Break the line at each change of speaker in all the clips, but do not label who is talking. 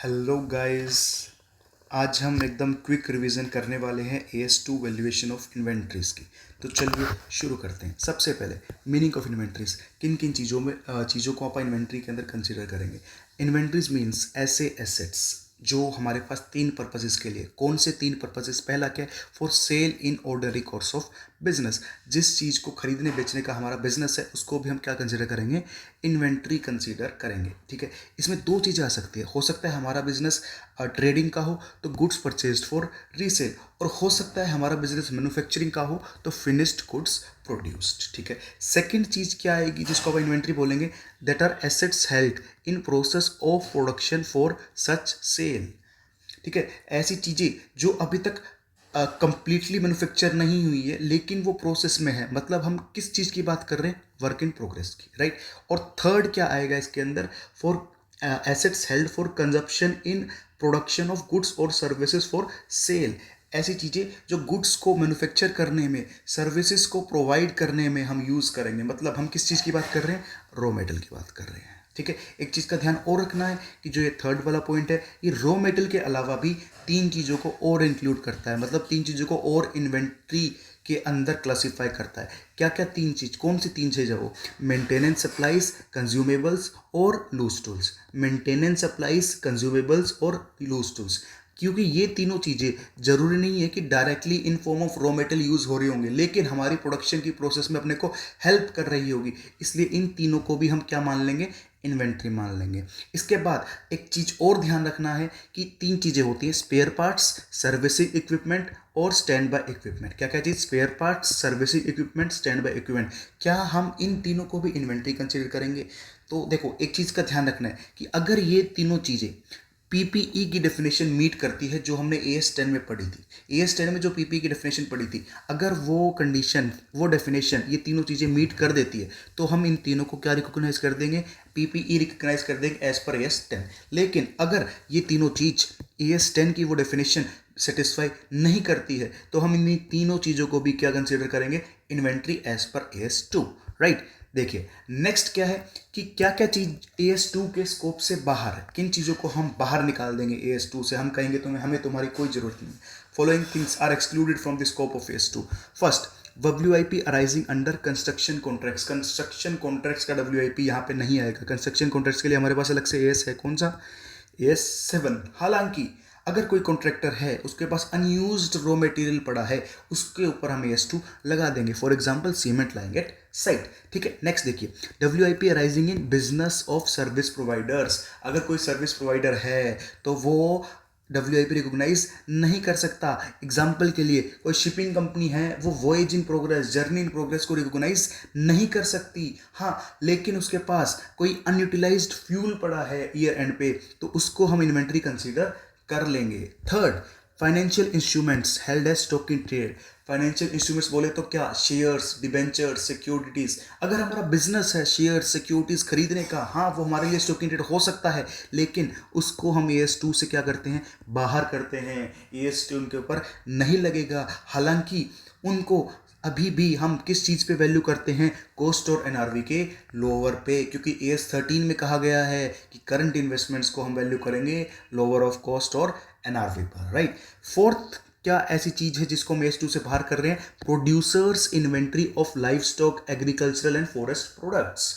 Hello guys. आज हम एकदम क्विक रिवीजन करने वाले हैं AS2 वैल्यूएशन ऑफ इन्वेंट्रीज की। तो चलिए शुरू करते हैं। सबसे पहले मीनिंग ऑफ इन्वेंट्रीज, किन किन चीज़ों को आप इन्वेंट्री के अंदर कंसीडर करेंगे। इन्वेंट्रीज मीन्स ऐसे एसेट्स जो हमारे पास तीन पर्पजेस के लिए। कौन से तीन पर्पजेस? पहला क्या है? For sale in ordinary course of business. जिस चीज़ को खरीदने बेचने का हमारा बिजनेस है उसको भी हम क्या कंसीडर करेंगे? इन्वेंट्री कंसीडर करेंगे। ठीक है, इसमें दो चीज़ें आ सकती है। हो सकता है हमारा बिजनेस ट्रेडिंग का हो तो गुड्स परचेज्ड फॉर रीसेल, और हो सकता है हमारा बिजनेस मैन्युफैक्चरिंग का हो तो फिनिश्ड गुड्स प्रोड्यूस्ड। ठीक है, सेकंड चीज़ क्या आएगी जिसको आप इन्वेंट्री बोलेंगे? That are assets held in process of production for such sale. ठीक है, ऐसी चीज़ें जो अभी तक कंप्लीटली मैन्युफैक्चर नहीं हुई है लेकिन वो प्रोसेस में है। मतलब हम किस चीज़ की बात कर रहे हैं? वर्क इन प्रोग्रेस की, राइट। और थर्ड क्या आएगा इसके अंदर? For assets held for consumption in production of goods और सर्विसेज फॉर सेल। ऐसी चीज़ें जो गुड्स को मैन्युफैक्चर करने में, सर्विसेज को प्रोवाइड करने में हम यूज़ करेंगे। मतलब हम किस चीज़ की बात कर रहे हैं? रॉ मेटल की बात कर रहे हैं। ठीक है, एक चीज़ का ध्यान और रखना है कि जो ये थर्ड वाला पॉइंट है, ये रॉ मेटल के अलावा भी तीन चीज़ों को और इंक्लूड करता है। मतलब तीन चीज़ों को और इन्वेंट्री के अंदर क्लासिफाई करता है। क्या क्या तीन चीज़? कौन सी तीन चीज़ है वो? मेंटेनेंस सप्लाईज, कंज्यूमेबल्स और loose tools. Maintenance supplies, consumables और लूज टूल्स। क्योंकि ये तीनों चीज़ें ज़रूरी नहीं है कि directly in form of raw metal use हो रही होंगी, लेकिन हमारी प्रोडक्शन की प्रोसेस में अपने को हेल्प कर रही होगी। इसलिए इन तीनों को भी हम क्या मान लेंगे? इन्वेंट्री मान लेंगे। इसके बाद एक चीज़ और ध्यान रखना है कि तीन चीज़ें होती हैं: स्पेयर पार्ट्स, सर्विसिंग इक्विपमेंट और स्टैंड बाय इक्विपमेंट। क्या क्या चीज़? Spare parts, servicing equipment, stand by equipment. क्या हम इन तीनों को भी इन्वेंट्री कंसीडर करेंगे? तो देखो, एक चीज़ का ध्यान रखना है कि अगर ये तीनों चीज़ें पीपीई की डेफिनेशन मीट करती है जो हमने AS10 में पढ़ी थी। AS10 में जो पीपीई की डेफिनेशन पढ़ी थी, अगर वो कंडीशन, वो डेफिनेशन, ये तीनों चीज़ें मीट कर देती है तो हम इन तीनों को क्या रिकॉग्नाइज कर देंगे? पीपीई रिकॉग्नाइज कर देंगे एज पर AS10। लेकिन अगर ये तीनों चीज़ AS10 की वो डेफिनेशन सेटिस्फाई नहीं करती है तो हम इन तीनों चीज़ों को भी क्या कंसिडर करेंगे? Inventory as per AS2, right. देखिए नेक्स्ट क्या है कि क्या क्या चीज़ AS2 के स्कोप से बाहर है। किन चीज़ों को हम बाहर निकाल देंगे AS2 से? हम कहेंगे हमें तुम्हारी कोई ज़रूरत नहीं। Following things are excluded from the scope of AS2। First, WIP arising under construction contracts. Construction contracts का WIP यहाँ पे नहीं आएगा। कंस्ट्रक्शन कॉन्ट्रैक्ट्स के लिए हमारे पास अलग से AS है। कौन सा? AS7। हालांकि अगर कोई कॉन्ट्रैक्टर है उसके पास अनयूज्ड रॉ मटेरियल पड़ा है, उसके ऊपर हम AS2 लगा देंगे। फॉर एग्जांपल सीमेंट लाएंगे एट साइट। ठीक है, नेक्स्ट देखिए, WIP arising in business of service providers. अगर कोई सर्विस प्रोवाइडर है तो वो WIP रिकॉग्नाइज नहीं कर सकता। एग्जाम्पल के लिए कोई शिपिंग कंपनी है, वो voyage in progress, journey in progress को रिकॉग्नाइज नहीं कर सकती। हाँ, लेकिन उसके पास कोई अनयूटिलाइज्ड फ्यूल पड़ा है ईयर एंड पे तो उसको हम इन्वेंट्री कंसीडर कर लेंगे। Third, financial instruments held as stock in trade. Financial instruments बोले तो क्या? Shares, debentures, securities. अगर हमारा बिजनेस है शेयर्स, सिक्योरिटीज खरीदने का, हाँ वो हमारे लिए स्टॉक इन ट्रेड हो सकता है, लेकिन उसको हम AS2 से क्या करते हैं? बाहर करते हैं। AS2 उनके ऊपर नहीं लगेगा। हालांकि उनको अभी भी हम किस चीज़ पे वैल्यू करते हैं? कॉस्ट और NRV के लोअर पे, क्योंकि AS13 में कहा गया है कि करंट इन्वेस्टमेंट्स को हम वैल्यू करेंगे लोअर ऑफ कॉस्ट और NRV पर, राइट। फोर्थ, क्या ऐसी चीज़ है जिसको हम AS2 से बाहर कर रहे हैं? Producers inventory of life stock, agricultural and forest products.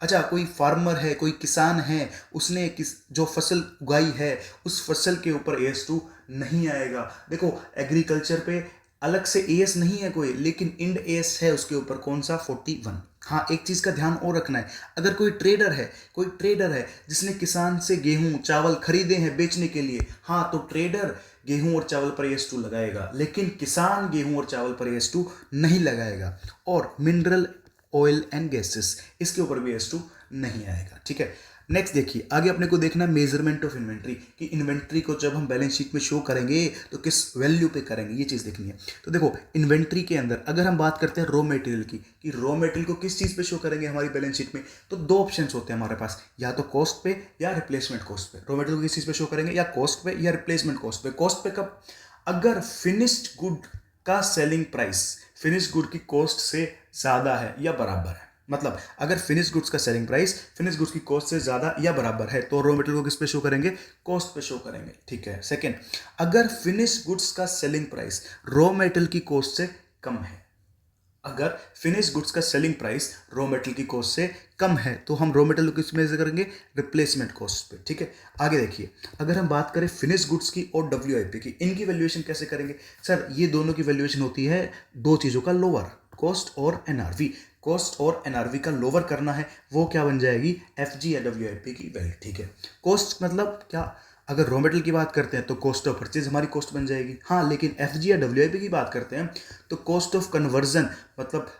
अच्छा, कोई फार्मर है, कोई किसान है, उसने जो फसल उगाई है उस फसल के ऊपर AS2 नहीं आएगा। देखो एग्रीकल्चर पे अलग से AS नहीं है कोई, लेकिन इंड AS है उसके ऊपर। कौन सा? 41। हाँ, एक चीज़ का ध्यान और रखना है, अगर कोई ट्रेडर है जिसने किसान से गेहूं चावल खरीदे हैं बेचने के लिए, हाँ तो ट्रेडर गेहूं और चावल पर AS2 लगाएगा, लेकिन किसान गेहूं और चावल पर AS2 नहीं लगाएगा। और मिनरल ऑयल एंड गैसेस, इसके ऊपर भी AS2 नहीं आएगा। ठीक है, नेक्स्ट देखिए, आगे अपने को देखना है मेजरमेंट ऑफ इन्वेंट्री, कि इन्वेंट्री को जब हम बैलेंस शीट में शो करेंगे तो किस वैल्यू पे करेंगे, ये चीज़ देखनी है। तो देखो इन्वेंट्री के अंदर अगर हम बात करते हैं रॉ मटेरियल की, कि रॉ मटेरियल को किस चीज़ पे शो करेंगे हमारी बैलेंस शीट में, तो दो ऑप्शंस होते हैं हमारे पास, या तो कॉस्ट पे या रिप्लेसमेंट कॉस्ट पे। रॉ मटेरियल को किस चीज़ पे शो करेंगे? या कॉस्ट पे या रिप्लेसमेंट कॉस्ट पे। कॉस्ट पे कब? अगर फिनिश्ड गुड का सेलिंग प्राइस फिनिश्ड गुड की कॉस्ट से ज़्यादा है या बराबर है। मतलब अगर फिनिश गुड्स का सेलिंग प्राइस फिनिश गुड्स की कॉस्ट से ज़्यादा या बराबर है तो रॉ मटेरियल को किस पे शो करेंगे, कॉस्ट पे शो करेंगे, ठीक है। सेकंड, अगर फिनिश गुड्स का सेलिंग प्राइस रॉ मटेरियल की कॉस्ट से कम है, अगर फिनिश गुड्स का सेलिंग प्राइस रॉ मटेरियल की कॉस्ट से कम है तो हम रॉ मटेरियल को किस में करेंगे, रिप्लेसमेंट कॉस्ट पे, ठीक है। आगे देखिए, अगर हम बात करें फिनिश गुड्स की और डब्ल्यूआईपी की, इनकी वैल्यूएशन कैसे करेंगे सर, ये दोनों की वैल्यूएशन होती है दो चीज़ों का, लोअर कॉस्ट और एनआरवी। कॉस्ट और एनआरवी का लोअर करना है, वो क्या बन जाएगी, एफजी या डब्ल्यूआईपी की वैल्यू, ठीक है। कॉस्ट मतलब क्या, अगर रॉ मटेरियल की बात करते हैं तो कॉस्ट ऑफ परचेज हमारी कॉस्ट बन जाएगी, हाँ। लेकिन एफजी या डब्ल्यूआईपी की बात करते हैं तो कॉस्ट ऑफ कन्वर्जन, मतलब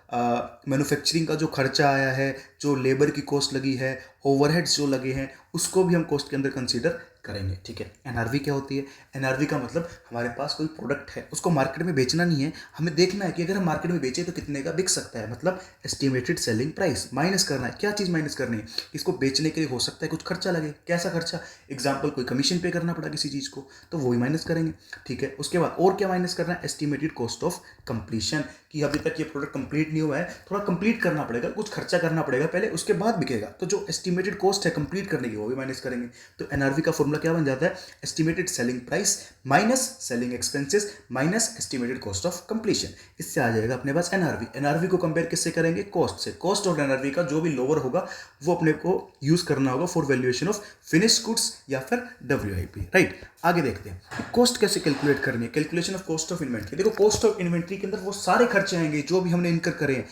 मैन्युफैक्चरिंग का जो खर्चा आया है, जो लेबर की कॉस्ट लगी है, ओवरहेड्स जो लगे हैं, उसको भी हम कॉस्ट के अंदर कंसीडर करेंगे, ठीक है। एनआरवी क्या होती है, एनआरवी का मतलब हमारे पास कोई प्रोडक्ट है, उसको मार्केट में बेचना नहीं है, हमें देखना है कि अगर हम मार्केट में बेचें तो कितने का बिक सकता है, मतलब एस्टिमेटेड सेलिंग प्राइस माइनस करना है। क्या चीज़ माइनस करनी है, इसको बेचने के लिए हो सकता है कुछ खर्चा लगे, कैसा खर्चा, एग्जाम्पल कोई कमीशन पे करना पड़ा किसी चीज़ को, तो वो ही माइनस करेंगे, ठीक है। उसके बाद और क्या माइनस करना है, एस्टिमेटेड कॉस्ट ऑफ कंप्लीशन, कि अभी तक ये प्रोडक्ट कंप्लीट नहीं हुआ है, थोड़ा कंप्लीट करना पड़ेगा, कुछ खर्चा करना पड़ेगा पहले, उसके बाद बिकेगा, तो जो एस्टिमेटेड कॉस्ट है कंप्लीट करने की वो भी माइनस करेंगे। तो एनआरवी का फॉर्मूला क्या बन जाता है, estimated selling price minus selling expenses minus estimated cost of completion. इससे आ जाएगा अपने पास एनआरवी। एनआरवी को कंपेयर किससे करेंगे, कॉस्ट से। कॉस्ट और एनआरवी का जो भी लोअर होगा वो अपने को यूज करना होगा for valuation of finish goods या फिर डब्ल्यूआईपी, राइट। आगे देखते हैं कॉस्ट कैसे कैलकुलेट करनी है, calculation of cost of inventory. देखो, कॉस्ट ऑफ इन्वेंट्री के अंदर वो सारे खर्चे आएंगे जो भी हमने इनकर करे हैं।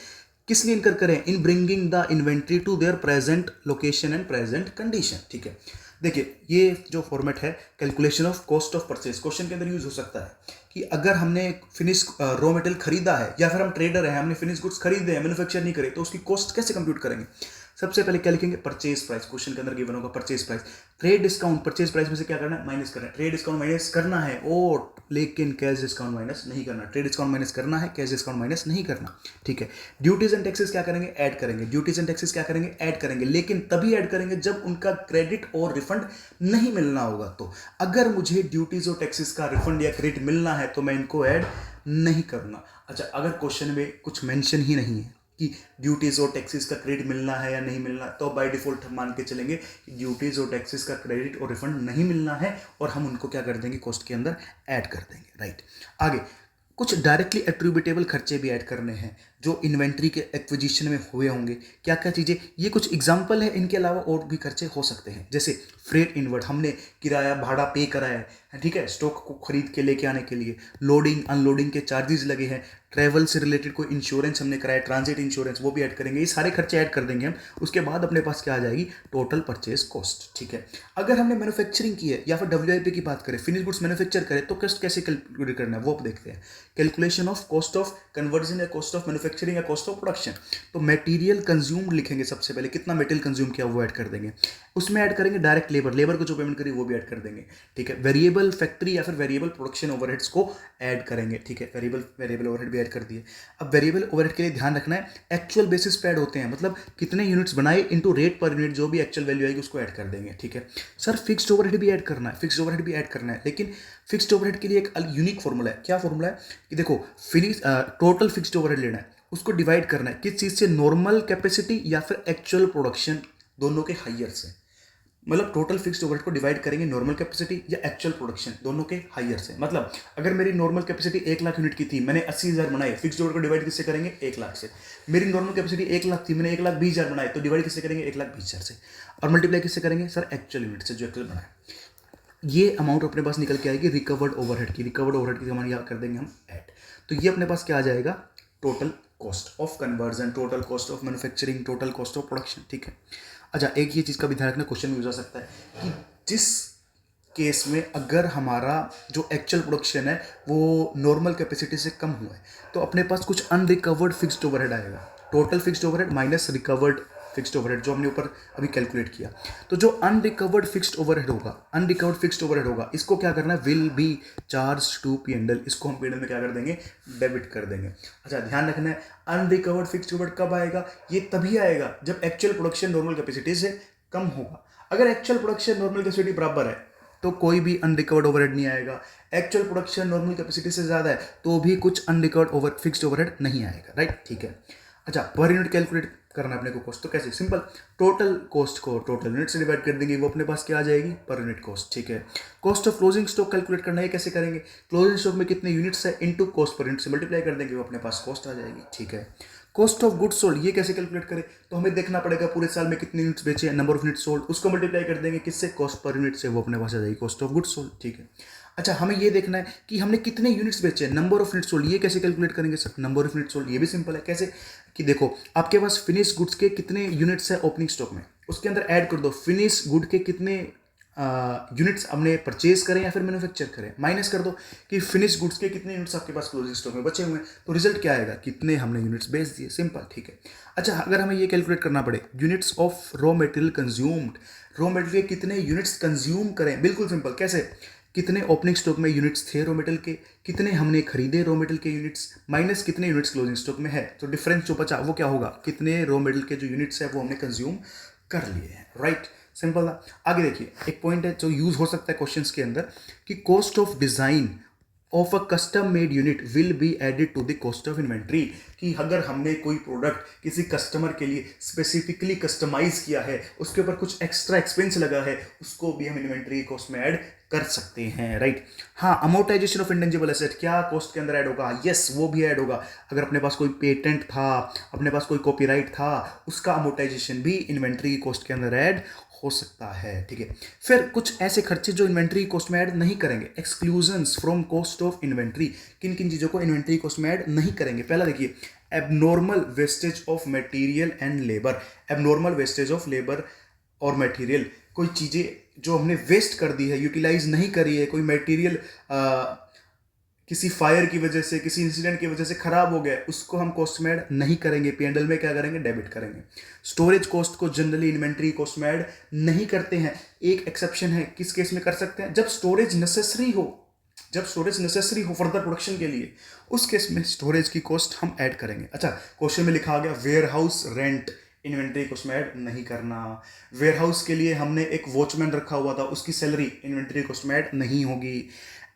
किस लिए इनकर करें, in bringing the inventory to their present location and present condition, ठीक है। देखिए, ये जो फॉर्मेट है calculation of cost of purchase, question के अंदर यूज हो सकता है कि अगर हमने फिनिश रॉ मटेरियल खरीदा है या फिर हम ट्रेडर हैं, हमने फिनिश गुड्स खरीदे हैं, मैन्युफैक्चर नहीं करे, तो उसकी कॉस्ट कैसे कंप्यूट करेंगे। सबसे पहले क्या लिखेंगे, परचेज प्राइस, क्वेश्चन के अंदर गिवन होगा purchase price. Trade discount purchase price में से क्या करना है, माइनस करना है। ट्रेड डिस्काउंट माइनस करना है, और लेकिन कैश डिस्काउंट माइनस नहीं करना। ट्रेड डिस्काउंट माइनस करना है, कैश डिस्काउंट माइनस नहीं करना, ठीक है। ड्यूटीज एंड टैक्सेस क्या करेंगे, ऐड करेंगे। ड्यूटीज एंड टैक्सेस क्या करेंगे, ऐड करेंगे, लेकिन तभी ऐड करेंगे जब उनका क्रेडिट और रिफंड नहीं मिलना होगा। तो अगर मुझे ड्यूटीज और टैक्सेस का रिफंड या क्रेडिट मिलना है तो मैं इनको ऐड नहीं करूंगा। अच्छा, अगर क्वेश्चन में कुछ मेंशन ही नहीं है कि ड्यूटीज और टैक्सेस का क्रेडिट मिलना है या नहीं मिलना, तो बाय डिफॉल्ट हम मान के चलेंगे कि ड्यूटीज और टैक्सेस का क्रेडिट और रिफंड नहीं मिलना है, और हम उनको क्या कर देंगे, कॉस्ट के अंदर ऐड कर देंगे, राइट। आगे कुछ डायरेक्टली एट्रीब्यूटेबल खर्चे भी ऐड करने हैं जो इन्वेंट्री के एक्विजिशन में हुए होंगे। क्या क्या चीज़ें, ये कुछ एग्जांपल है, इनके अलावा और भी खर्चे हो सकते हैं, जैसे फ्रेट इनवर्ड, हमने किराया भाड़ा पे करा है, ठीक है, स्टॉक को खरीद के लेके आने के लिए। लोडिंग अनलोडिंग के चार्जेस लगे हैं। ट्रैवल से रिलेटेड कोई इंश्योरेंस हमने कराया, ट्रांजिट इंश्योरेंस, वो भी ऐड करेंगे। ये सारे खर्चे ऐड कर देंगे हम। उसके बाद अपने पास क्या आ जाएगी, टोटल परचेज कॉस्ट, ठीक है। अगर हमने मैन्युफैक्चरिंग की है या फिर डब्ल्यूआईपी की बात करें, फिनिश गुड्स मैन्युफैक्चर करें, तो कॉस्ट कैसे कैलकुलेट करना है वो आप देखते हैं। Calculation of cost of conversion या कॉस्ट ऑफ मैन्युफैक्चरिंग या कॉस्ट ऑफ प्रोडक्शन। तो मटेरियल कंज्यूम लिखेंगे, सबसे पहले कितना मटेरियल कंज्यूम किया वो ऐड कर देंगे। उसमें ऐड करेंगे डायरेक्ट लेबर, लेबर को जो पेमेंट करी वो भी ऐड कर देंगे, ठीक है। वेरिएबल फैक्ट्री या फिर वेरिएबल प्रोडक्शन ओवरहेड्स को ऐड करेंगे, ठीक है। वेरिएबल ओवरहेड भी ऐड कर दिए। अब वेरिएबल ओवरहेड के लिए ध्यान रखना है, एक्चुअल बेसिस पे ऐड होते हैं, मतलब कितने यूनिट्स बनाए इनटू रेट पर यूनिट, जो भी एक्चुअल वैल्यू आएगी उसको ऐड कर देंगे, ठीक है। सर फिक्स्ड ओवरहेड भी ऐड करना है, फिक्स्ड ओवरहेड भी ऐड करना है, लेकिन फिक्स्ड ओवरहेड के लिए एक यूनिक फॉर्मूला है। क्या फॉर्मूला है कि देखो, टोटल फिक्स्ड ओवरहेड लेना है, उसको डिवाइड करना है किस चीज़ से, नॉर्मल कैपेसिटी या फिर एक्चुअल प्रोडक्शन दोनों के हायर से। मतलब टोटल फिक्स्ड ओवरहेड को डिवाइड करेंगे नॉर्मल कैपेसिटी या एक्चुअल प्रोडक्शन दोनों के हायर से। मतलब अगर मेरी नॉर्मल कैपेसिटी 1 लाख यूनिट की थी, मैंने 80,000 बनाए, फिक्स्ड ओवरहेड को डिवाइड किससे करेंगे, 1 लाख से। मेरी नॉर्मल कैपेसिटी 1 लाख थी, मैंने 1,20,000 बनाए, तो डिवाइड किससे करेंगे, 1,20,000 से, और मल्टीप्लाई किससे करेंगे सर, एक्चुअल यूनिट से जो एक्चुअल बनाए। ये अमाउंट अपने पास निकल के आएगी रिकवर्ड ओवरहेड की। रिकवर्ड ओवरहेड की अमाउंट यहाँ कर देंगे हम ऐड। तो ये अपने पास क्या आ जाएगा, total cost of conversion, total cost of manufacturing, total cost of production, ठीक है। अच्छा, एक ये चीज़ का भी ध्यान रखना, क्वेश्चन में यूज आ सकता है कि जिस केस में अगर हमारा जो एक्चुअल प्रोडक्शन है वो नॉर्मल कैपेसिटी से कम हुआ है, तो अपने पास कुछ अनरिकवर्ड फिक्स्ड ओवरहेड आएगा। Total fixed overhead minus recovered fixed overhead जो हमने ऊपर अभी कैलकुलेट किया। तो जो अनरिकवर्ड फिक्स्ड ओवरहेड होगा, इसको क्या करना है, will be charge to P&L, इसको हम P&L में क्या कर देंगे, डेबिट कर देंगे। अच्छा, ध्यान रखना है, अनरिकवर्ड फिक्स्ड ओवरहेड कब आएगा, ये तभी आएगा जब एक्चुअल प्रोडक्शन नॉर्मल कैपेसिटी से कम होगा। अगर एक्चुअल प्रोडक्शन नॉर्मल कैपेसिटी बराबर है तो कोई भी अनरिकवर्ड ओवरहेड नहीं आएगा। एक्चुअल प्रोडक्शन नॉर्मल कैपेसिटी से ज़्यादा है तो भी कुछ अनरिकवर्ड फिक्स्ड ओवरहेड नहीं आएगा, राइट, ठीक है। अच्छा, पर यूनिट करना है अपने को कॉस्ट। तो कैसे, सिंपल, टोटल कॉस्ट को टोटल यूनिट से डिवाइड कर देंगे, वो अपने पास क्या आ जाएगी, पर यूनिट कॉस्ट। ठीक है, cost of closing stock calculate करना है, कैसे करेंगे, क्लोजिंग स्टॉक में कितने यूनिट्स है इनटू कॉस्ट पर यूनिट से मल्टीप्लाई कर देंगे, वो अपने पास कॉस्ट आ जाएगी। ठीक है, कॉस्ट ऑफ गुड्स सोल्ड, ये कैसे कैलकुलेट करें, तो हमें देखना पड़ेगा पूरे साल में कितने यूनिट्स बेचे हैं, नंबर ऑफ यूनिट सोल्ड, उसको मल्टीप्लाई कर देंगे किससे, कॉस्ट पर यूनिट से, वो अपने पास आ जाएगी कॉस्ट ऑफ गुड्स सोल्ड। ठीक है, अच्छा हमें ये देखना है कि हमने कितने यूनिट्स बेचे हैं, नंबर ऑफ यूनिट सोल्ड, ये कैसे कैलकुलेट करेंगे sir, number of unit sold ये भी सिंपल है, कैसे कि देखो आपके पास फिनिश गुड्स के कितने यूनिट्स है ओपनिंग स्टॉक में, उसके अंदर ऐड कर दो फिनिश गुड के कितने यूनिट्स हमने परचेज करें या फिर मैन्युफैक्चर करें, माइनस कर दो कि फिनिश गुड्स के कितने यूनिट्स आपके पास क्लोजिंग स्टॉक में बचे हुए हैं, तो रिजल्ट क्या आएगा, कितने हमने यूनिट्स बेच दिए, सिंपल। ठीक है, अच्छा अगर हमें ये कैलकुलेट करना पड़े units of raw material consumed, raw material के कितने यूनिट्स कंज्यूम करें, बिल्कुल सिंपल, कैसे, कितने ओपनिंग स्टॉक में यूनिट्स थे रॉ मटेरियल के, कितने हमने खरीदे रॉ मटेरियल के यूनिट्स, माइनस कितने यूनिट्स क्लोजिंग स्टॉक में है, तो डिफरेंस जो बचा वो क्या होगा, कितने रॉ मटेरियल के जो यूनिट्स है वो हमने कंज्यूम कर लिए हैं। राइट, सिंपल था। आगे देखिए, एक पॉइंट है जो यूज हो सकता है क्वेश्चंस के अंदर कि cost of design of a custom made unit will be added to the cost of inventory, कि अगर हमने कोई प्रोडक्ट किसी कस्टमर के लिए स्पेसिफिकली कस्टमाइज किया है, उसके ऊपर कुछ एक्स्ट्रा एक्सपेंस लगा है, उसको भी हम इन्वेंट्री कॉस्ट में ऐड कर सकते हैं। राइट, हाँ, अमोर्टाइजेशन ऑफ इंटेंजिबल एसेट क्या कॉस्ट के अंदर ऐड होगा, यस वो भी ऐड होगा। अगर अपने पास कोई पेटेंट था, अपने पास कोई कॉपीराइट था, उसका अमोर्टाइजेशन भी इन्वेंट्री कॉस्ट के अंदर ऐड हो सकता है। ठीक है, फिर कुछ ऐसे खर्चे जो इन्वेंट्री कॉस्ट में ऐड नहीं करेंगे, exclusions from cost of inventory, किन किन चीज़ों को इन्वेंट्री कॉस्ट में ऐड नहीं करेंगे। पहला देखिए, abnormal wastage of material and labour, abnormal wastage of labour और मटेरियल, कोई चीज़ें जो हमने वेस्ट कर दी है, यूटिलाइज नहीं करी है, कोई मटेरियल किसी फायर की वजह से, किसी इंसिडेंट की वजह से खराब हो गया, उसको हम कॉस्ट में ऐड नहीं करेंगे, P&L में क्या करेंगे, डेबिट करेंगे। स्टोरेज कॉस्ट को जनरली इन्वेंट्री कॉस्ट में ऐड नहीं करते हैं, एक एक्सेप्शन है, किस केस में कर सकते हैं, जब स्टोरेज नेसेसरी हो, जब स्टोरेज नेसेसरी हो फर्दर प्रोडक्शन के लिए, उस केस में स्टोरेज की कॉस्ट हम ऐड करेंगे। अच्छा, क्वेश्चन में लिखा आ गया warehouse rent, inventory cost में ऐड नहीं करना। वेयर हाउस के लिए हमने एक वॉचमैन रखा हुआ था, उसकी सैलरी इन्वेंट्री कॉस्ट में ऐड नहीं होगी।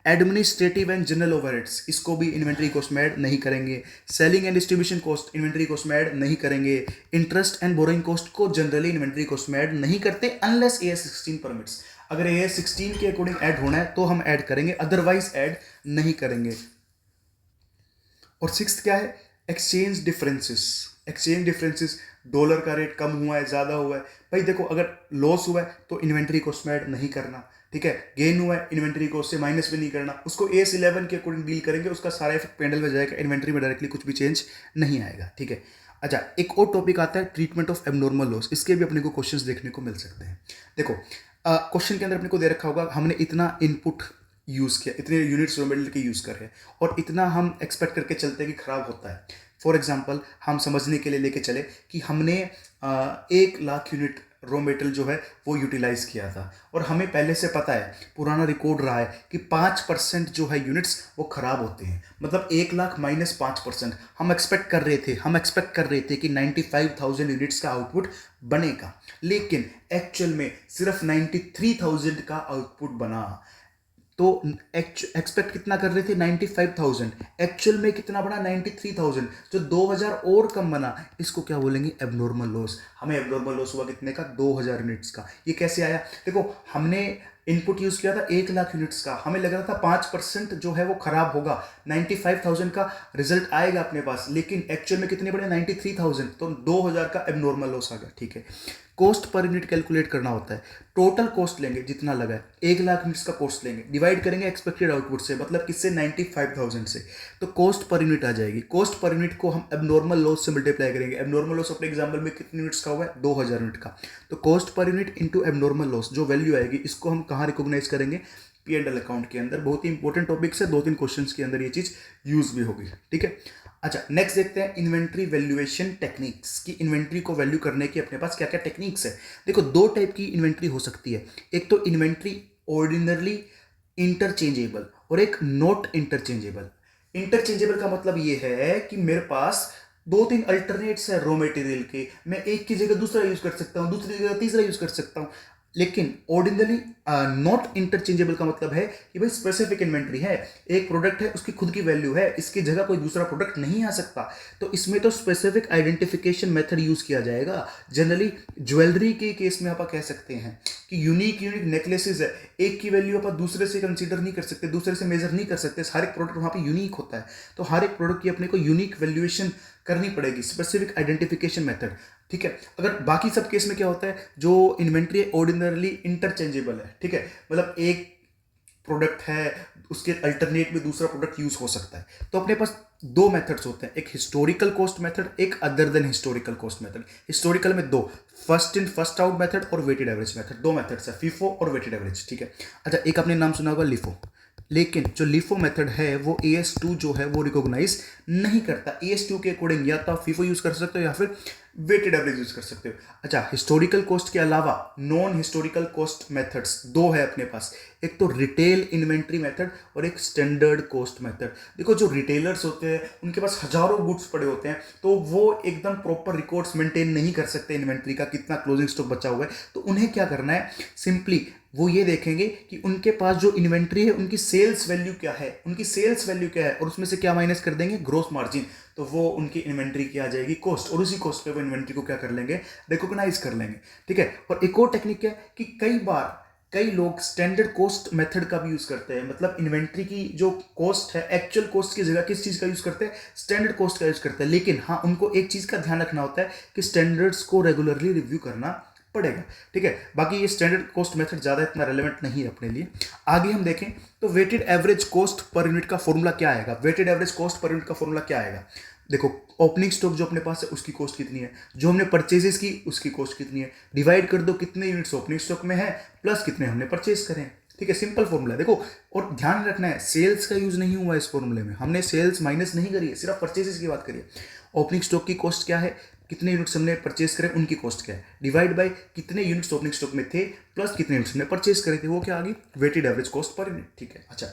एडमिनिस्ट्रेटिव एंड जनरल ओवरहेड्स, इसको भी इन्वेंट्री कॉस्ट में ऐड नहीं करेंगे। Selling and distribution cost inventory cost में ऐड नहीं करेंगे। इंटरेस्ट एंड बोरोइंग कॉस्ट को जनरली इन्वेंट्री कॉस्ट में ऐड नहीं करते अनलेस AS 16 परमिट्स। अगर AS 16 के अकॉर्डिंग ऐड होना है तो हम ऐड करेंगे, अदरवाइज ऐड नहीं करेंगे। और सिक्स्थ क्या है, exchange differences. Exchange differences, dollar का रेट कम हुआ है, ज़्यादा हुआ है, भाई देखो अगर लॉस हुआ है तो इन्वेंट्री कॉस्ट में ऐड नहीं करना, ठीक है। गेन हुआ है, इन्वेंट्री कॉस्ट से माइनस भी नहीं करना, उसको AS 11 के अकॉर्डिंग डील करेंगे, उसका सारा इफेक्ट P&L में जाएगा, इन्वेंट्री में डायरेक्टली कुछ भी चेंज नहीं आएगा, ठीक है। अच्छा, एक और टॉपिक आता है ट्रीटमेंट ऑफ एबनॉर्मल लॉस, इसके भी अपने को क्वेश्चंस देखने को मिल सकते हैं। देखो क्वेश्चन के अंदर अपने को दे रखा होगा हमने इतना इनपुट यूज़ किया, इतने यूनिट्स रॉ मटेरियल के यूज़ कर रहे हैं और इतना हम एक्सपेक्ट करके चलते हैं कि ख़राब होता है। फॉर एग्जांपल हम समझने के लिए लेके चले कि हमने 1 लाख यूनिट रॉ मटेरियल जो है वो यूटिलाइज किया था और हमें पहले से पता है, पुराना रिकॉर्ड रहा है कि 5% जो है यूनिट्स वो ख़राब होते हैं, मतलब 1 लाख माइनस 5%। हम एक्सपेक्ट कर रहे थे कि 95,000 यूनिट्स का आउटपुट बनेगा, लेकिन एक्चुअल में सिर्फ 93,000 का आउटपुट बना। तो एक्सपेक्ट कितना कर रहे थे, 95,000, एक्चुअल में कितना बना, 93,000, जो 2,000 और कम बना, इसको क्या बोलेंगे, एबनॉर्मल लॉस। हमें एबनॉर्मल लॉस हुआ कितने का, 2,000 यूनिट्स का। ये कैसे आया, देखो हमने इनपुट यूज़ किया था 1 लाख यूनिट्स का, हमें लग रहा था 5% जो है वो खराब होगा, 95,000 का रिजल्ट आएगा अपने पास, लेकिन एक्चुअल में कितने बने, 93,000, तो 2,000 का एबनॉर्मल लॉस आ गया, ठीक है। कॉस्ट पर यूनिट कैलकुलेट करना होता है, टोटल कॉस्ट लेंगे जितना लगा है, 1 लाख यूनिट्स का कॉस्ट लेंगे, डिवाइड करेंगे एक्सपेक्टेड आउटपुट से, मतलब किससे, 95,000 से, तो कॉस्ट पर यूनिट आ जाएगी। कॉस्ट पर यूनिट को हम एबनॉर्मल लॉस से मल्टीप्लाई करेंगे। एबनॉर्मल लॉस अपने एग्जाम्पल में कितने यूनिट्स का हुआ है, 2,000 यूनिट का, तो cost per unit into abnormal loss, जो वैल्यू आएगी इसको हम कहाँ रिकॉग्नाइज करेंगे, P&L अकाउंट के अंदर। बहुत ही इंपॉर्टेंट टॉपिक्स है, 2-3 क्वेश्चंस के अंदर ये चीज़ यूज भी होगी, ठीक है। अच्छा, नेक्स्ट देखते हैं इन्वेंट्री वैल्यूएशन टेक्निक्स, की इन्वेंट्री को वैल्यू करने की अपने पास क्या क्या टेक्निक्स है। देखो 2 टाइप की इन्वेंट्री हो सकती है, एक तो इन्वेंट्री ऑर्डिनरली इंटरचेंजेबल और एक नॉट इंटरचेंजेबल। इंटरचेंजेबल का मतलब ये है कि मेरे पास 2-3 अल्टरनेट्स है रॉ मटेरियल के, मैं एक की जगह दूसरा यूज कर सकता हूँ, दूसरी जगह तीसरा यूज कर सकता हूँ, लेकिन ऑर्डिनरी नॉट इंटरचेंजेबल का मतलब है कि भाई स्पेसिफिक इन्वेंट्री है, एक प्रोडक्ट है, उसकी खुद की वैल्यू है, इसकी जगह कोई दूसरा प्रोडक्ट नहीं आ सकता, तो इसमें तो स्पेसिफिक आइडेंटिफिकेशन मेथड यूज किया जाएगा। जनरली ज्वेलरी के केस में आप कह सकते हैं कि यूनिक यूनिक नेकलेसेस है, एक की वैल्यू आप दूसरे से कंसीडर नहीं कर सकते, दूसरे से मेजर नहीं कर सकते, हर एक प्रोडक्ट वहाँ पे यूनिक होता है, तो हर एक प्रोडक्ट की अपने को यूनिक वैल्यूएशन करनी पड़ेगी, स्पेसिफिक आइडेंटिफिकेशन मेथड। ठीक है, अगर बाकी सब केस में क्या होता है, जो इन्वेंट्री है ऑर्डिनरली इंटरचेंजेबल है। ठीक है, मतलब एक प्रोडक्ट है, उसके अल्टरनेट में दूसरा प्रोडक्ट यूज हो सकता है। तो अपने पास दो मेथड्स होते हैं, एक हिस्टोरिकल कॉस्ट मेथड, एक other than historical cost method. Historical में दो, first in first out method और वेटेड एवरेज मेथड, दो मेथड्स है, फीफो और वेटेड एवरेज। ठीक है, अच्छा एक आपने नाम सुना होगा लिफो, लेकिन जो लिफो मेथड है वो AS2 जो है वो रिकॉग्नाइज नहीं करता। AS2 के अकॉर्डिंग या तो आप फीफो यूज कर सकते हो या फिर वेटेड एवरेज यूज कर सकते हो। अच्छा, हिस्टोरिकल कॉस्ट के अलावा नॉन हिस्टोरिकल कॉस्ट मेथड्स दो है अपने पास, एक तो रिटेल इन्वेंट्री मेथड और एक स्टैंडर्ड कॉस्ट मेथड। देखो जो रिटेलर्स होते हैं उनके पास हजारों गुड्स पड़े होते हैं, तो वो एकदम प्रॉपर रिकॉर्ड्स मेंटेन नहीं कर सकते इन्वेंट्री का, कितना क्लोजिंग स्टॉक बचा हुआ है। तो उन्हें क्या करना है, सिंपली वो ये देखेंगे कि उनके पास जो इन्वेंट्री है उनकी सेल्स वैल्यू क्या है, उनकी सेल्स वैल्यू क्या है, और उसमें से क्या माइनस कर देंगे, ग्रोस मार्जिन, तो वो उनकी इन्वेंट्री की आ जाएगी कॉस्ट, और उसी कॉस्ट पे वो इन्वेंट्री को क्या कर लेंगे, रिकॉग्नाइज कर लेंगे। ठीक है, और एक और टेक्निक है कि कई लोग स्टैंडर्ड कॉस्ट मेथड का भी यूज करते हैं, मतलब इन्वेंट्री की जो कॉस्ट है एक्चुअल कॉस्ट की जगह किस चीज का यूज करते हैं, स्टैंडर्ड कॉस्ट का यूज करते हैं। लेकिन हाँ, उनको एक चीज का ध्यान रखना होता है कि स्टैंडर्ड्स को रेगुलरली रिव्यू करना पड़ेगा। ठीक है, बाकी ये स्टैंडर्ड कॉस्ट मेथड ज्यादा इतना रेलेवेंट नहीं है अपने लिए। आगे हम देखें तो weighted average cost per unit का फॉर्मूला क्या आएगा, weighted average cost per unit का फॉर्मूला क्या आएगा। देखो, ओपनिंग स्टॉक जो अपने पास है उसकी कॉस्ट कितनी है, जो हमने परचेजेस की उसकी कॉस्ट कितनी है, डिवाइड कर दो कितने यूनिट्स ओपनिंग स्टॉक में है प्लस कितने हमने परचेज करें। ठीक है, सिंपल फॉर्मूला है। देखो, और ध्यान रखना है सेल्स का यूज नहीं हुआ इस फॉर्मूले में, हमने सेल्स माइनस नहीं करी है, सिर्फ परचेजेस की बात करिए। ओपनिंग स्टॉक की कॉस्ट क्या है, कितने यूनिट्स हमने परचेज करे उनकी कॉस्ट क्या है, डिवाइड बाय कितने यूनिट्स ओपनिंग स्टॉक में थे प्लस कितने यूनिट्स हमने परचेज करे थे, वो क्या आ गई, weighted average cost per unit. ठीक है, अच्छा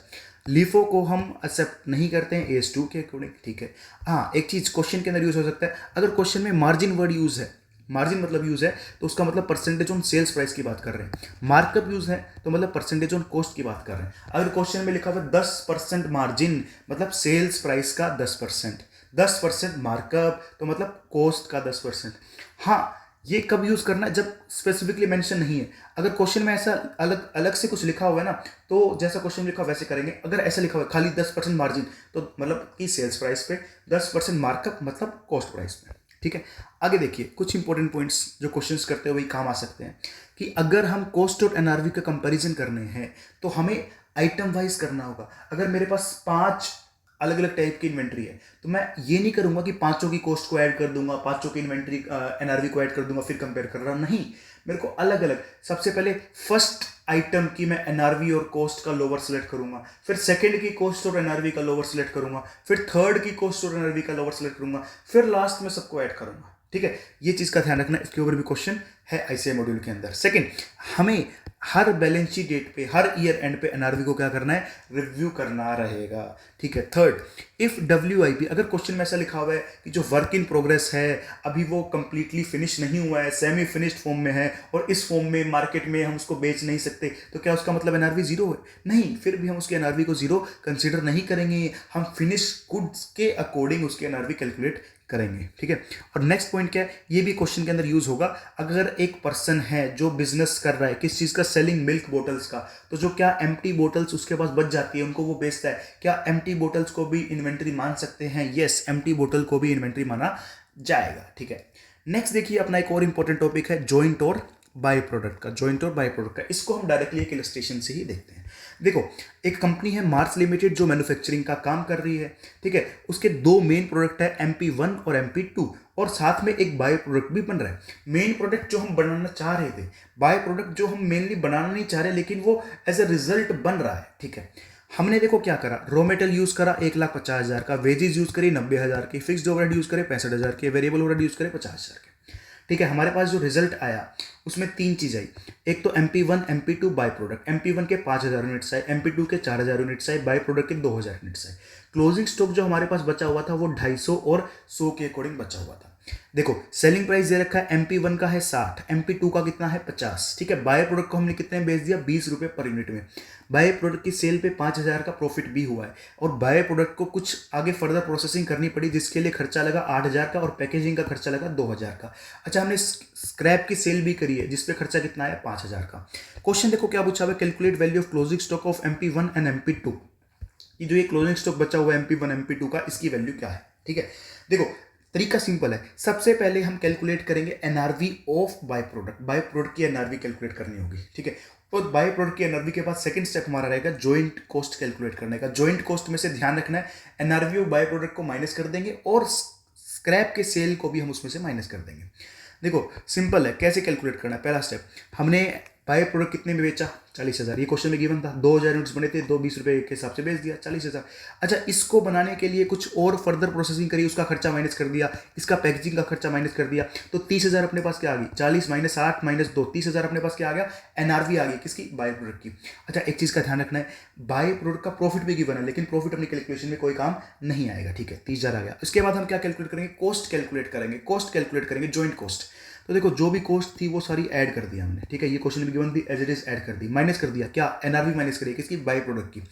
लिफो को हम एक्सेप्ट नहीं करते हैं AS2 के अकॉर्डिंग। ठीक है, हाँ एक चीज क्वेश्चन के अंदर यूज हो सकता है, अगर क्वेश्चन में मार्जिन वर्ड यूज है, मार्जिन मतलब यूज है तो उसका मतलब परसेंटेज ऑन सेल्स प्राइस की बात कर रहे हैं, मार्कअप यूज है तो मतलब परसेंटेज ऑन कॉस्ट की बात कर रहे हैं। अगर क्वेश्चन में लिखा हुआ 10% मार्जिन मतलब सेल्स प्राइस का 10%, 10% मार्कअप तो मतलब कॉस्ट का 10%। हाँ, ये कब यूज करना है, जब स्पेसिफिकली मेंशन नहीं है। अगर क्वेश्चन में ऐसा अलग अलग से कुछ लिखा हुआ है ना, तो जैसा क्वेश्चन लिखा वैसे करेंगे। अगर ऐसा लिखा हुआ है खाली 10% मार्जिन तो मतलब कि सेल्स प्राइस पे, 10% मार्कअप मतलब कॉस्ट प्राइस पे। ठीक है, आगे देखिए कुछ इंपॉर्टेंट पॉइंट्स जो क्वेश्चंस करते हुए काम आ सकते हैं कि अगर हम कॉस्ट और NRV का कंपैरिजन करने हैं तो हमें आइटम वाइज करना होगा। अगर मेरे पास 5 अलग अलग टाइप की इन्वेंट्री है तो मैं ये नहीं करूंगा कि पांचों की कॉस्ट को ऐड कर दूंगा, पांचों की इन्वेंट्री NRV को ऐड कर दूंगा फिर कंपेयर कर रहा हूं, नहीं, मेरे को अलग अलग सबसे पहले फर्स्ट आइटम की मैं NRV और कॉस्ट का लोअर सेलेक्ट करूंगा, फिर सेकंड की कॉस्ट और NRV का लोअर सेलेक्ट करूंगा, फिर थर्ड की कॉस्ट और NRV का लोअर सेलेक्ट करूंगा, फिर लास्ट में सबको ऐड करूंगा। ठीक है, ये चीज का ध्यान रखना, इसके ऊपर भी क्वेश्चन है ICI मॉड्यूल के अंदर। सेकंड, हमें हर बैलेंस शीट डेट पे, हर ईयर एंड पे NRV को क्या करना है, रिव्यू करना रहेगा। ठीक है, थर्ड, इफ WIP, अगर क्वेश्चन में ऐसा लिखा हुआ है कि जो वर्क इन प्रोग्रेस है अभी वो कंप्लीटली फिनिश नहीं हुआ है, सेमी फिनिश्ड फॉर्म में है और इस फॉर्म में मार्केट में हम उसको बेच नहीं सकते, तो क्या उसका मतलब NRV जीरो है, नहीं, फिर भी हम उसके NRV को जीरो कंसीडर नहीं करेंगे, हम फिनिश गुड्स के अकॉर्डिंग उसके NRV कैलकुलेट करेंगे। ठीक है, और नेक्स्ट पॉइंट क्या है, ये भी क्वेश्चन के अंदर यूज होगा, अगर एक पर्सन है जो बिजनेस कर रहा है किस चीज का, सेलिंग मिल्क बोटल्स का, तो जो क्या एम्प्टी बोटल्स उसके पास बच जाती है उनको वो बेचता है, क्या एम्प्टी बोटल्स को भी इन्वेंट्री मान सकते हैं, यस, एम्प्टी बोतल को भी इन्वेंट्री माना जाएगा। ठीक है, नेक्स्ट देखिए अपना एक और इंपॉर्टेंट टॉपिक है जॉइंट और बाय प्रोडक्ट का, जॉइंट और बाय प्रोडक्ट का, इसको हम डायरेक्टली एक इलस्ट्रेशन से ही देखते हैं। देखो, एक कंपनी है मार्स लिमिटेड जो मैन्युफैक्चरिंग का काम कर रही है। ठीक है, उसके दो मेन प्रोडक्ट है MP1 और MP2 और साथ में एक बाय प्रोडक्ट भी बन रहा है। मेन प्रोडक्ट जो हम बनाना चाह रहे थे, बाय प्रोडक्ट जो हम मेनली बनाना नहीं चाह रहे लेकिन वो एज ए रिजल्ट बन रहा है। ठीक है, हमने देखो क्या करा, रॉ मेटेरियल यूज करा 1,50,000 का, वेजेस यूज करी 90,000 की, फिक्स्ड ओवरहेड यूज करे 65,000 के, वेरिएबल ओवरहेड यूज करे 50,000 के। ठीक है, हमारे पास जो रिजल्ट आया उसमें 3 चीज आई, एक तो MP1 MP2 by product, MP1 के 5,000 यूनिट्स आए, MP2 के 4,000 यूनिट्स आए, बाय प्रोडक्ट के 2,000 यूनिट्स आए। क्लोजिंग स्टॉक जो हमारे पास बचा हुआ था वो 250 और 100 के अकॉर्डिंग बचा हुआ था। देखो सेलिंग प्राइस दे रखा है MP1 का है 60, MP2 का कितना है 50, ठीक है। बाय प्रोडक्ट को हमने कितने में बेच दिया 20 रुपये पर यूनिट में। बाय प्रोडक्ट की सेल पे 5,000 का प्रॉफिट भी हुआ है और बाय प्रोडक्ट को कुछ आगे फर्दर प्रोसेसिंग करनी पड़ी जिसके लिए खर्चा लगा 8,000 का और पैकेजिंग का खर्चा लगा 2,000 का। अच्छा, हमने स्क्रैप की सेल भी करी है जिसपे खर्चा कितना है 5,000 का। क्वेश्चन देखो क्या पूछा हुआ है, calculate value of closing stock of MP1 and MP2। ये जो ये क्लोजिंग स्टॉक बचा हुआ है MP1 MP2 का, इसकी वैल्यू क्या है, ठीक है। देखो तरीका सिंपल है, सबसे पहले हम कैलकुलेट करेंगे NRV of by product. By product की एनआरवी कैलकुलेट करनी होगी, ठीक है। और बाय प्रोडक्ट की एनआरवी के बाद सेकंड स्टेप हमारा रहेगा जॉइंट कॉस्ट कैलकुलेट करने का। जॉइंट कॉस्ट में से ध्यान रखना है एनआरवी ऑफ बाय प्रोडक्ट को माइनस कर देंगे और स्क्रैप के सेल को भी हम उसमें से माइनस कर देंगे। देखो सिंपल है, कैसे कैलकुलेट करना है। पहला स्टेप, हमने बाय प्रोडक्ट कितने में बेचा 40,000, ये क्वेश्चन में गिवन था। 2,000 यूनिट्स बने थे, 20 रुपये के हिसाब से बेच दिया 40,000। अच्छा, इसको बनाने के लिए कुछ और फर्दर प्रोसेसिंग करी, उसका खर्चा माइनस कर दिया, इसका पैकेजिंग का खर्चा माइनस कर दिया, तो 30,000 अपने पास क्या आ गई, 40 माइनस 8 माइनस 2, 30,000 अपने पास क्या आ गया, एनआरवी आ गई किसकी, बाय प्रोडक्ट की। अच्छा, एक चीज़ का ध्यान रखना है, बाय प्रोडक्ट का प्रॉफिट भी गिवन है लेकिन प्रॉफिट अपनी कैलकुलेशन में कोई काम नहीं आएगा, ठीक है। 30,000 आ गया। उसके बाद हम क्या कैलकुलेट करेंगे, कॉस्ट कैलकुलेट करेंगे। कॉस्ट कैलकुलेट करेंगे जॉइंट कॉस्ट। तो देखो जो भी कॉस्ट थी वो सारी ऐड कर दिया हमने, ठीक है। ये क्वेश्चन में गिवन थी, एज इट इज ऐड कर दी, माइनस कर दिया क्या, एनआरवी माइनस करिए किसकी, बाय प्रोडक्ट की।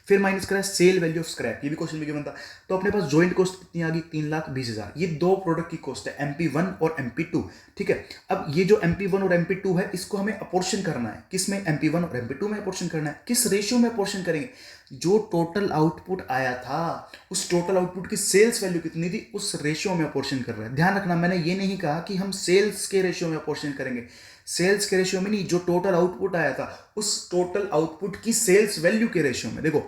फिर माइनस करा सेल वैल्यू ऑफ स्क्रैप, ये भी क्वेश्चन में गिवन था। तो अपने पास जॉइंट कॉस्ट कितनी आ गई, 3,20,000। ये दो प्रोडक्ट की कॉस्ट है, MP1 और MP2, ठीक है। अब ये जो MP1 और MP2 है इसको हमें अपोर्शन करना है, किस में, MP1 और MP2 में अपोर्शन करना है। किस रेशियो में अपोर्शन करेंगे, जो टोटल आउटपुट आया था उस टोटल आउटपुट की सेल्स वैल्यू कितनी थी उस रेशियो में अपोर्शन कर रहा है। ध्यान रखना, मैंने ये नहीं कहा कि हम सेल्स के रेशियो में अपोर्शन करेंगे, सेल्स के रेशियो में नहीं, जो टोटल आउटपुट आया था उस टोटल आउटपुट की सेल्स वैल्यू के रेशियो में। देखो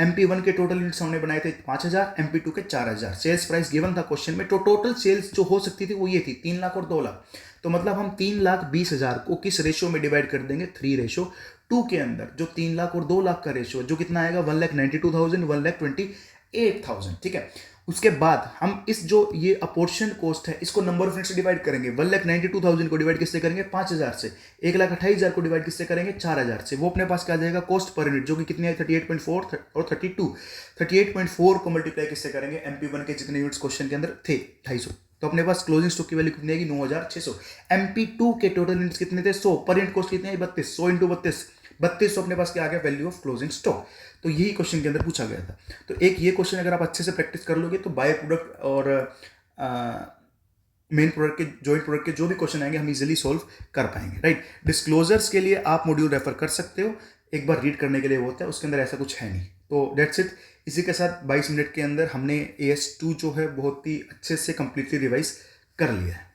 MP1 के टोटल यूनिट्स हमने बनाए थे 5,000, MP2 के 4,000, सेल्स प्राइस गिवन था क्वेश्चन में। तो टोटल सेल्स जो हो सकती थी वो ये थी 3 लाख और 2 लाख। तो मतलब हम 3,20,000 को किस रेशियो में डिवाइड कर देंगे, 3:2 के अंदर। जो 3 लाख और 2 लाख का रेशियो जो कितना आएगा, 1,92,000, 1,28,000, ठीक है। उसके बाद हम इस जो ये अपोर्शन कॉस्ट है इसको नंबर ऑफ यूनिट से डिवाइड करेंगे। 1,92,000 को डिवाइड किससे करेंगे, 5,000 से। 1,28,000 को डिवाइड किससे करेंगे, 4,000 से। वो अपने पास क्या आ जाएगा, कॉस्ट पर यूनिट, जो कि कितनी है 38.4 और 32। 38.4 को मल्टीप्लाई किससे करेंगे, MP1 के जितने यूनिट्स क्वेश्चन के अंदर थे 250। तो अपने पास क्लोजिंग स्टॉक की वैल्यू कितनी आएगी, 9,600। MP2 के टोटल यूनिट्स कितने थे, 100। पर यूनिट कॉस्ट कितनी है, 32। 100 इंटू 32 अपने पास क्या आ गया, वैल्यू ऑफ क्लोजिंग स्टॉक। तो यही क्वेश्चन के अंदर पूछा गया था। तो एक ये क्वेश्चन अगर आप अच्छे से प्रैक्टिस कर लोगे तो बाय प्रोडक्ट और मेन प्रोडक्ट के, जॉइंट प्रोडक्ट के जो भी क्वेश्चन आएंगे हम इजीली सॉल्व कर पाएंगे, राइट। डिस्क्लोजर्स के लिए आप मॉड्यूल रेफर कर सकते हो, एक बार रीड करने के लिए होता है, उसके अंदर ऐसा कुछ है नहीं। तो डेट्स इट। इसी के साथ 22 मिनट के अंदर हमने AS2 जो है बहुत ही अच्छे से कंप्लीटली रिवाइज कर लिया है।